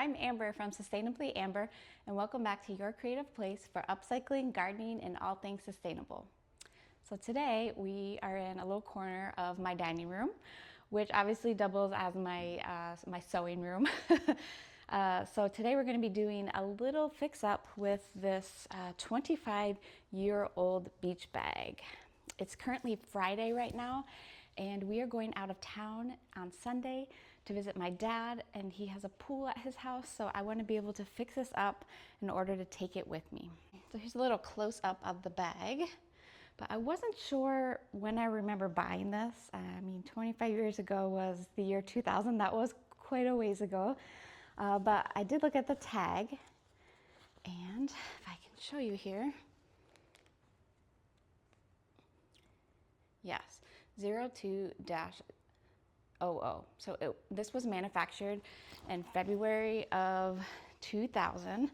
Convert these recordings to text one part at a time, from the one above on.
I'm Amber from Sustainably Amber, and welcome back to your creative place for upcycling, gardening, and all things sustainable. So today we are in a little corner of my dining room, which obviously doubles as my sewing room. So today we're going to be doing a little fix-up with this 25-year-old beach bag. It's currently Friday right now, and we are going out of town on Sunday to visit my dad, and he has a pool at his house, so I want to be able to fix this up in order to take it with me. So here's a little close-up of the bag, but I wasn't sure when I remember buying this. I mean, 25 years ago was the year 2000. That was quite a ways ago, but I did look at the tag, and if I can show you here, yes, 02-00. So this was manufactured in February of 2000.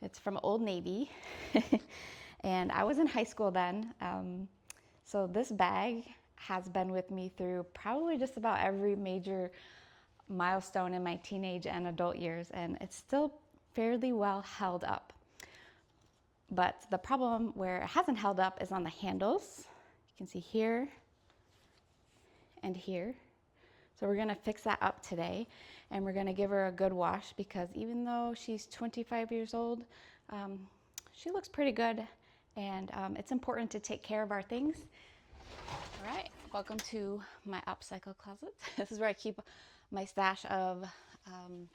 It's from Old Navy. And I was in high school then. So this bag has been with me through probably just about every major milestone in my teenage and adult years, and it's still fairly well held up. But the problem where it hasn't held up is on the handles. You can see here and here. So we're gonna fix that up today, and we're gonna give her a good wash because even though she's 25 years old, she looks pretty good, and it's important to take care of our things. All right, welcome to my upcycle closet. This is where I keep my stash of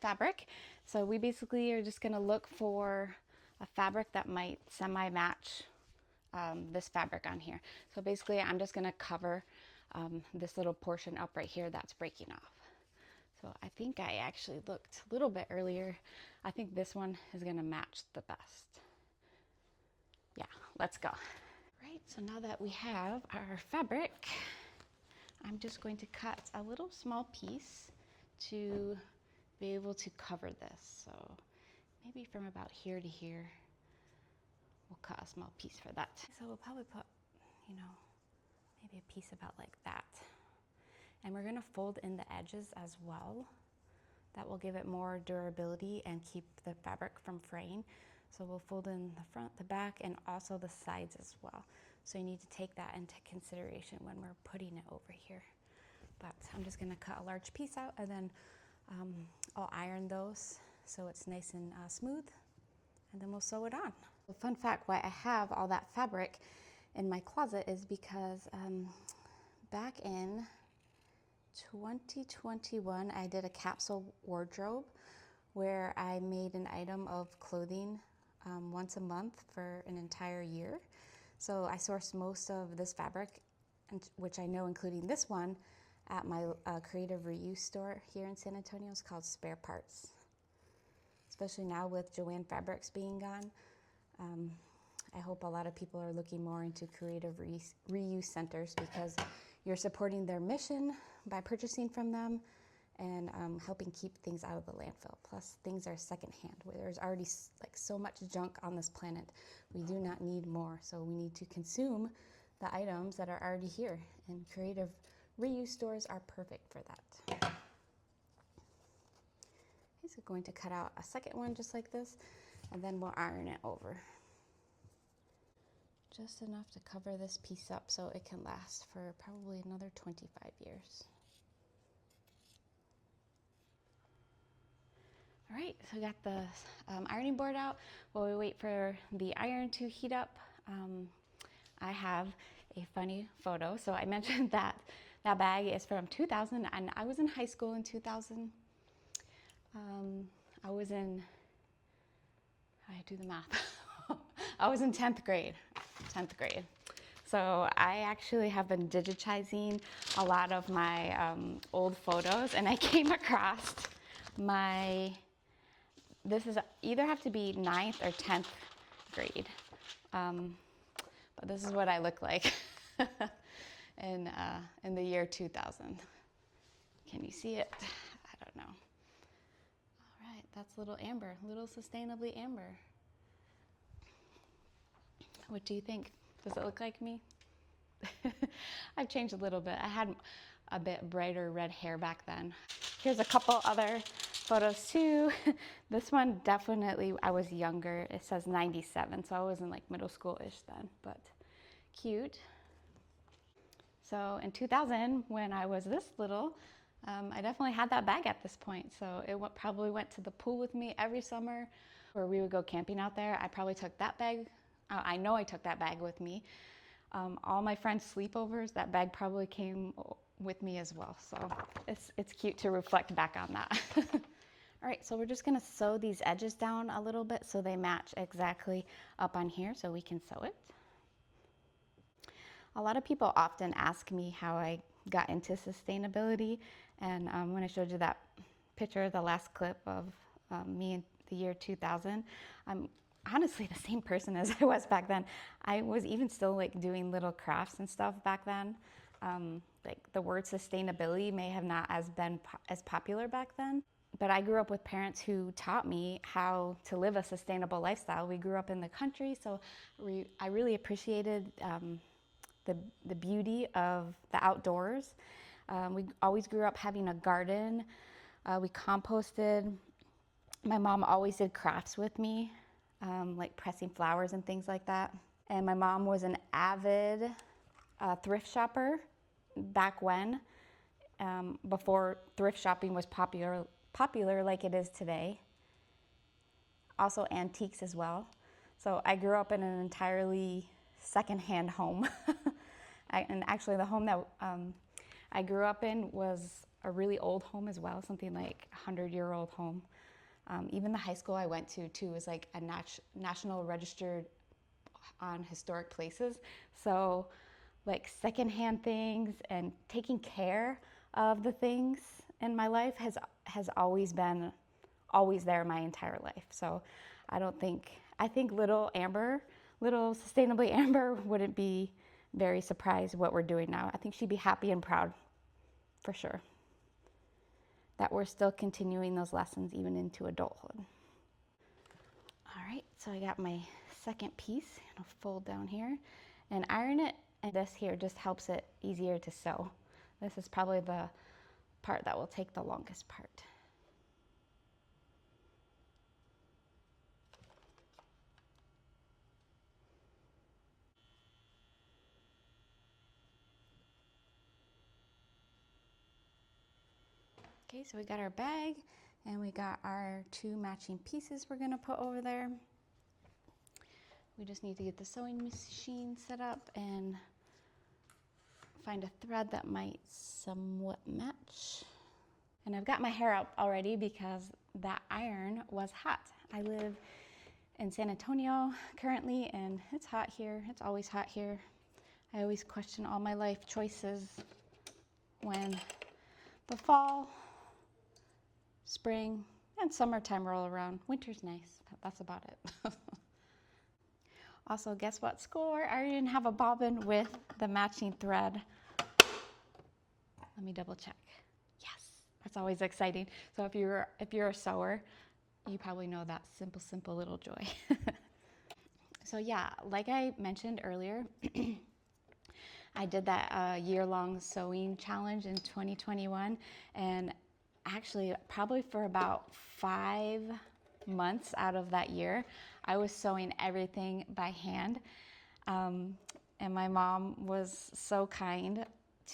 fabric. So we basically are just gonna look for a fabric that might semi-match this fabric on here. So basically I'm just gonna cover this little portion up right here that's breaking off. So I think I actually looked a little bit earlier. I think this one is gonna match the best. Yeah, let's go. Right, so now that we have our fabric, I'm just going to cut a little small piece to be able to cover this. So maybe from about here to here, we'll cut a small piece for that. So we'll probably put, maybe a piece about like that. And we're gonna fold in the edges as well. That will give it more durability and keep the fabric from fraying. So we'll fold in the front, the back, and also the sides as well. So you need to take that into consideration when we're putting it over here. But I'm just gonna cut a large piece out, and then I'll iron those so it's nice and smooth, and then we'll sew it on. The fun fact why I have all that fabric in my closet is because back in 2021, I did a capsule wardrobe where I made an item of clothing once a month for an entire year. So I sourced most of this fabric, which I know including this one, at my creative reuse store here in San Antonio. It's called Spare Parts. Especially now with Joann Fabrics being gone, I hope a lot of people are looking more into creative reuse centers because you're supporting their mission by purchasing from them and helping keep things out of the landfill. Plus, things are secondhand. There's already like so much junk on this planet. We do not need more, so we need to consume the items that are already here, and creative reuse stores are perfect for that. Okay, so going to cut out a second one just like this, and then we'll iron it over. Just enough to cover this piece up so it can last for probably another 25 years. All right, so we got the ironing board out. While we wait for the iron to heat up, I have a funny photo. So I mentioned that that bag is from 2000, and I was in high school in 2000. I was in, I do the math. I was in 10th grade. So I actually have been digitizing a lot of my old photos, and I came across this is either have to be 9th or 10th grade. But this is what I look like in the year 2000. Can you see it? I don't know. All right, that's little Amber, little Sustainably Amber. What do you think? Does it look like me? I've changed a little bit. I had a bit brighter red hair back then. Here's a couple other photos too. This one definitely, I was younger. It says 97, so I was in like middle school-ish then, but cute. So in 2000, when I was this little, I definitely had that bag at this point. So it probably went to the pool with me every summer, or we would go camping out there. I probably took that bag. I know I took that bag with me. All my friends' sleepovers, that bag probably came with me as well. So it's cute to reflect back on that. All right, so we're just gonna sew these edges down a little bit so they match exactly up on here so we can sew it. A lot of people often ask me how I got into sustainability, and when I showed you that picture, the last clip of me in the year 2000, I'm honestly the same person as I was back then. I was even still like doing little crafts and stuff back then. Like the word sustainability may have not been as popular back then, but I grew up with parents who taught me how to live a sustainable lifestyle. We grew up in the country, so I really appreciated the beauty of the outdoors. We always grew up having a garden. We composted. My mom always did crafts with me, like pressing flowers and things like that. And my mom was an avid thrift shopper back when, before thrift shopping was popular like it is today. Also antiques as well. So I grew up in an entirely secondhand home. And actually the home that I grew up in was a really old home as well, something like a 100-year-old home. Even the high school I went to too was like a national registered on historic places. So like secondhand things and taking care of the things in my life has always been there my entire life. So I think little sustainably Amber wouldn't be very surprised what we're doing now. I think she'd be happy and proud for sure that we're still continuing those lessons even into adulthood. All right, so I got my second piece. I'll fold down here and iron it, and this here just helps it easier to sew. This is probably the part that will take the longest part. Okay, so we got our bag and we got our two matching pieces we're gonna put over there. We just need to get the sewing machine set up and find a thread that might somewhat match. And I've got my hair up already because that iron was hot. I live in San Antonio currently and it's hot here. It's always hot here. I always question all my life choices when the fall, spring, and summertime roll around. Winter's nice, but that's about it. Also, guess what score? I didn't have a bobbin with the matching thread. Let me double check. Yes, that's always exciting. So if you're a sewer, you probably know that simple little joy. So yeah, like I mentioned earlier, I did that year-long sewing challenge in 2021, and actually probably for about 5 months out of that year, I was sewing everything by hand. And my mom was so kind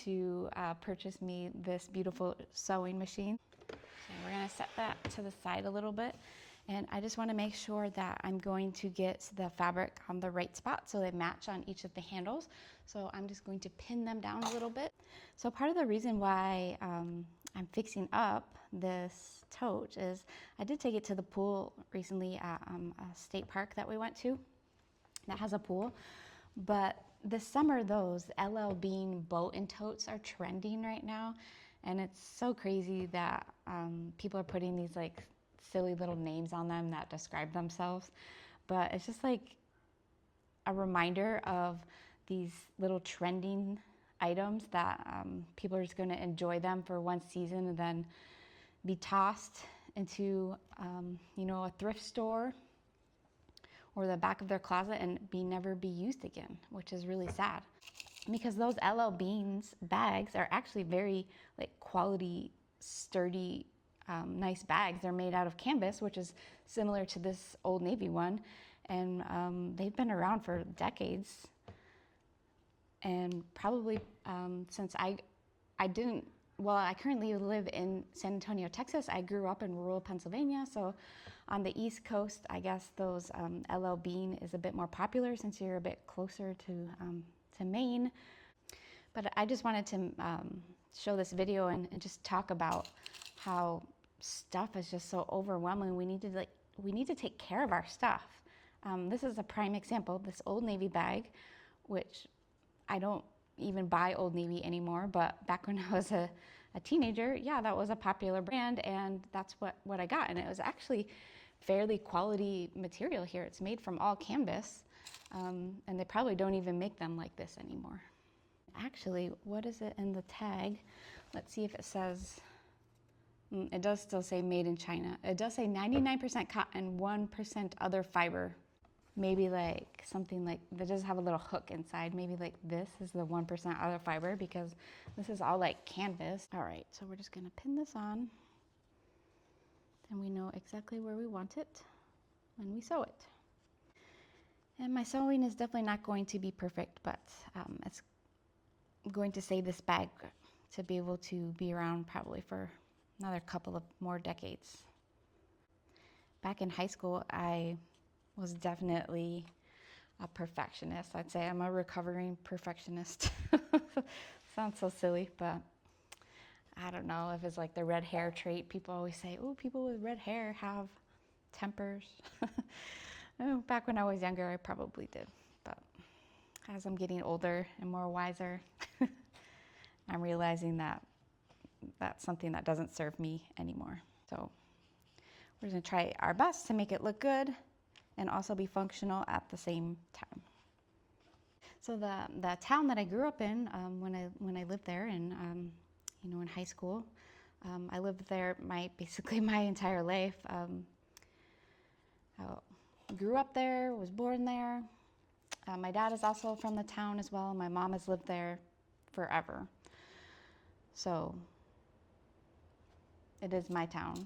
to purchase me this beautiful sewing machine. So we're gonna set that to the side a little bit. And I just wanna make sure that I'm going to get the fabric on the right spot so they match on each of the handles. So I'm just going to pin them down a little bit. So part of the reason why I'm fixing up this tote is I did take it to the pool recently at a state park that we went to that has a pool. But this summer, those LL Bean boat and totes are trending right now. And it's so crazy that people are putting these like silly little names on them that describe themselves. But it's just like a reminder of these little trending items that people are just going to enjoy them for one season and then be tossed into a thrift store or the back of their closet and never be used again, which is really sad. Because those LL Beans bags are actually very like quality, sturdy nice bags. They're made out of canvas, which is similar to this Old Navy one. And they've been around for decades. And probably since I currently live in San Antonio, Texas. I grew up in rural Pennsylvania. So on the East Coast, I guess those LL Bean is a bit more popular since you're a bit closer to Maine. But I just wanted to show this video and just talk about how stuff is just so overwhelming. We need to take care of our stuff. This is a prime example, this Old Navy bag, which I don't even buy Old Navy anymore, but back when I was a teenager, yeah, that was a popular brand, and that's what I got. And it was actually fairly quality material here. It's made from all canvas, and they probably don't even make them like this anymore. Actually, what is it in the tag? Let's see if it says, it does still say made in China. It does say 99% cotton, 1% other fiber. Maybe like something like, that does have a little hook inside. Maybe like this is the 1% other fiber, because this is all like canvas. All right, so we're just gonna pin this on, and we know exactly where we want it when we sew it. And my sewing is definitely not going to be perfect, but it's going to save this bag to be able to be around probably for another couple of more decades. Back in high school, I was definitely a perfectionist. I'd say I'm a recovering perfectionist. Sounds so silly, but I don't know if it's like the red hair trait. People always say, oh, people with red hair have tempers. Back when I was younger, I probably did. But as I'm getting older and more wiser, I'm realizing that that's something that doesn't serve me anymore. So we're gonna try our best to make it look good and also be functional at the same time. So the town that I grew up in, when I lived there, and in high school, I lived there basically my entire life. I grew up there, was born there. My dad is also from the town as well. My mom has lived there forever. So it is my town.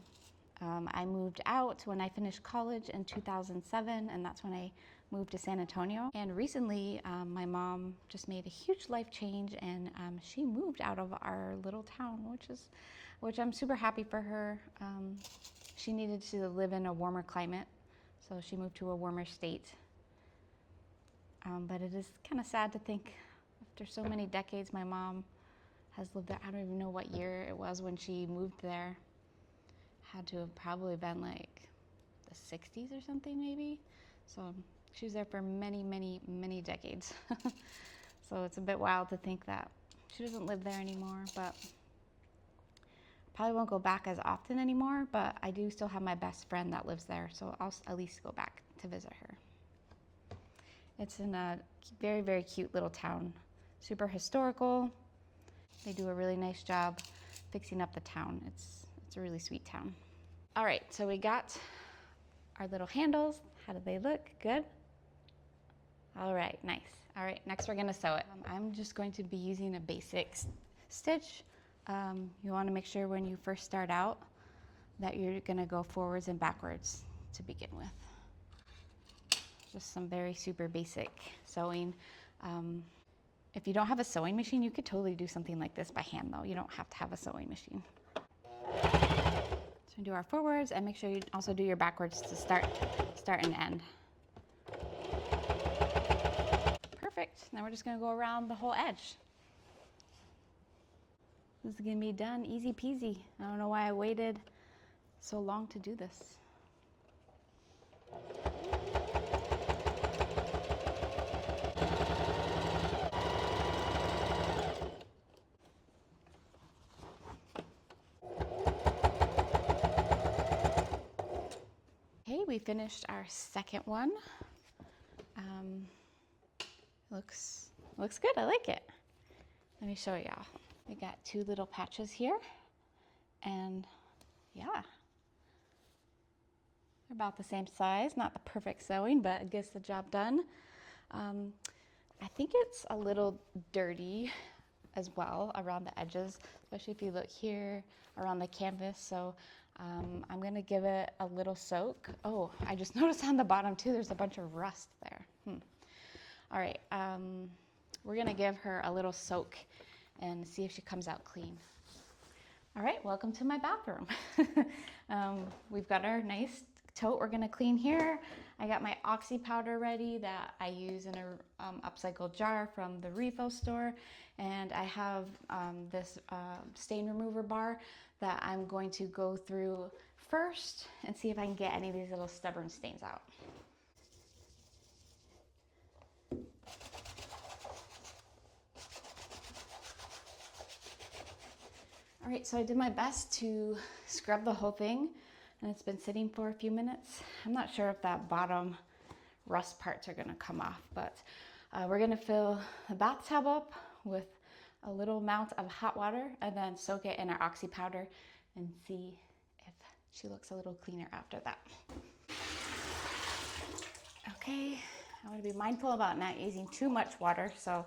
I moved out when I finished college in 2007, and that's when I moved to San Antonio. And recently, my mom just made a huge life change, and she moved out of our little town, which I'm super happy for her. She needed to live in a warmer climate, so she moved to a warmer state. But it is kind of sad to think, after so many decades, my mom has lived there. I don't even know what year it was when she moved there. Had to have probably been like the 60s or something, maybe. So she was there for many, many, many decades. So it's a bit wild to think that she doesn't live there anymore, but probably won't go back as often anymore, but I do still have my best friend that lives there, so I'll at least go back to visit her. It's in a very, very cute little town, super historical. They do a really nice job fixing up the town. It's a really sweet town. All right, so we got our little handles. How do they look? Good? All right, nice. All right, next we're gonna sew it. I'm just going to be using a basic stitch. You wanna make sure when you first start out that you're gonna go forwards and backwards to begin with. Just some very super basic sewing. If you don't have a sewing machine, you could totally do something like this by hand though. You don't have to have a sewing machine. So do our forwards, and make sure you also do your backwards to start and end. Perfect. Now we're just gonna go around the whole edge. This is gonna be done easy peasy. I don't know why I waited so long to do this. Okay, we finished our second one. Looks good, I like it. Let me show y'all. We got two little patches here, and yeah, they're about the same size. Not the perfect sewing, but it gets the job done. I think it's a little dirty as well around the edges, especially if you look here around the canvas. So I'm gonna give it a little soak. Oh, I just noticed on the bottom too, there's a bunch of rust there. All right, we're gonna give her a little soak and see if she comes out clean. All right, welcome to my bathroom. We've got our nice tote we're gonna clean here. I got my oxy powder ready that I use in a upcycled jar from the refill store. And I have this stain remover bar that I'm going to go through first and see if I can get any of these little stubborn stains out. All right, so I did my best to scrub the whole thing, and it's been sitting for a few minutes. I'm not sure if that bottom rust parts are gonna come off, but we're gonna fill the bathtub up with a little amount of hot water and then soak it in our oxy powder and see if she looks a little cleaner after that. Okay, I want to be mindful about not using too much water, so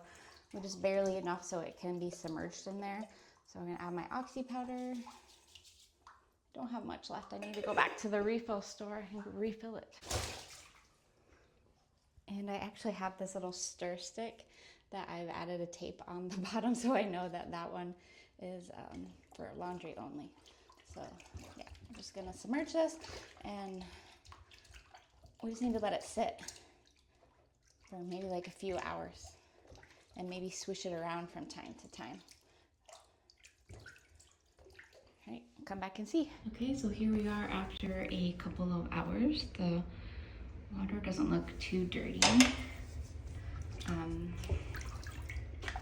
just barely enough so it can be submerged in there. So I'm gonna add my oxy powder. Don't have much left. I need to go back to the refill store and refill it. And I actually have this little stir stick that I've added a tape on the bottom so I know that that one is for laundry only. So yeah, I'm just gonna submerge this and we just need to let it sit for maybe like a few hours and maybe swish it around from time to time. All right, come back and see. Okay, so here we are after a couple of hours. The water doesn't look too dirty.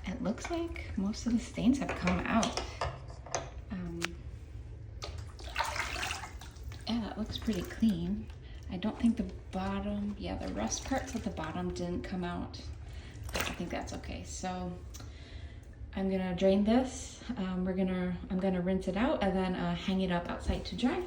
It looks like most of the stains have come out. Yeah, that looks pretty clean. I don't think the bottom, yeah, the rust parts at the bottom didn't come out. I think that's okay. So I'm gonna drain this. I'm gonna rinse it out and then hang it up outside to dry.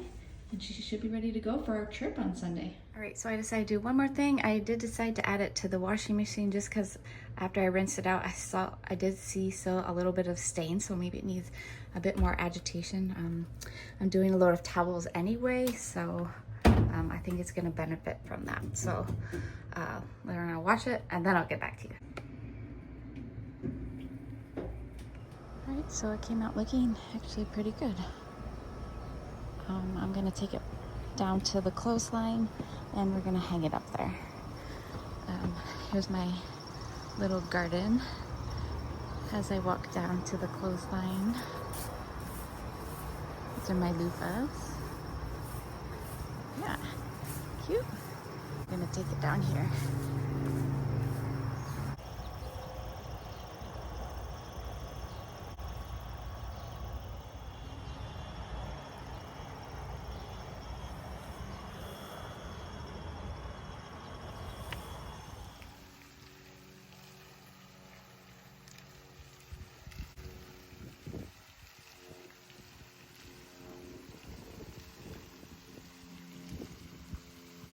And she should be ready to go for our trip on Sunday. All right, so I decided to do one more thing. I did decide to add it to the washing machine just because after I rinsed it out, I did see a little bit of stain, so maybe it needs a bit more agitation. I'm doing a load of towels anyway, so I think it's gonna benefit from that. So we're gonna wash it and then I'll get back to you. All right, so it came out looking actually pretty good. I'm gonna take it down to the clothesline and we're gonna hang it up there. Here's my little garden as I walk down to the clothesline. These are my loofahs. Yeah, cute. I'm gonna take it down here.